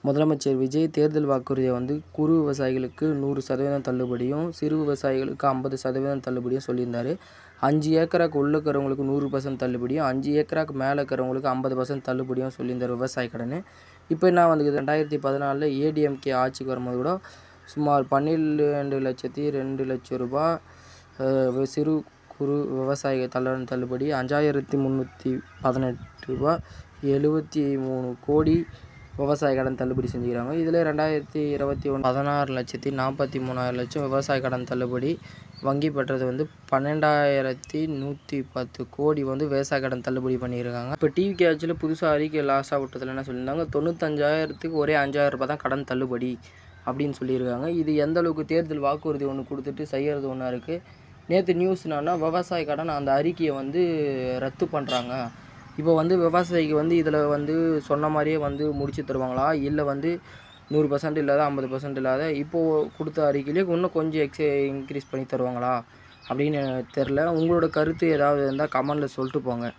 முதலமைச்சர் விஜய் தேர்தல் வாக்குறுதியை வந்து குறு விவசாயிகளுக்கு 100% தள்ளுபடியும், சிறு விவசாயிகளுக்கு 50% தள்ளுபடியும் சொல்லியிருந்தார். 5 ஏக்கராக்கு உள்ள இருக்கிறவங்களுக்கு 100% தள்ளுபடியும், 5 ஏக்கராக்கு மேலே இருக்கிறவங்களுக்கு 50% தள்ளுபடியும் சொல்லியிருந்தார் விவசாய கடன். இப்போ என்ன வந்துக்குது, 2014 ஏடிஎம்கே ஆட்சிக்கு வரும்போது கூட சுமார் 12,02,00,000 ரூபாய் சிறு குறு விவசாய தள்ளுபடி, 5,318 ரூபாய் 73 கோடி விவசாய கடன் தள்ளுபடி செஞ்சுக்கிறாங்க. இதில் 2021 16,43,000 விவசாய கடன் தள்ளுபடி. வங்கி பெற்றது வந்து 12,110 கோடி வந்து விவசாய கடன் தள்ளுபடி பண்ணியிருக்காங்க. இப்போ டிவிகே ஆட்சியில் புதுசாக அறிக்கை லாஸாக விட்டதில் என்ன சொல்லியிருந்தாங்க, 95,000க்கு ஒரே 5,000 ரூபாய் தான் கடன் தள்ளுபடி அப்படின்னு சொல்லியிருக்காங்க. இது எந்த அளவுக்கு தேர்தல் வாக்குறுதி ஒன்று கொடுத்துட்டு செய்கிறது ஒன்றா இருக்குது. நேற்று நியூஸ் என்னன்னா, விவசாய கடன் அந்த அறிக்கையை வந்து ரத்து பண்ணுறாங்க. இப்போ வந்து விவசாயிக்கு வந்து இதில் வந்து சொன்ன மாதிரியே வந்து முடிச்சு தருவாங்களா, இல்லை வந்து 100% இல்லாத 50% இல்லாத இப்போது கொடுத்த அறிக்கையிலே இன்னும் கொஞ்சம் இன்க்ரீஸ் பண்ணி தருவாங்களா அப்படின்னு தெரில. உங்களோட கருத்து ஏதாவது இருந்தால் கமெண்டில் சொல்லிட்டு போங்க.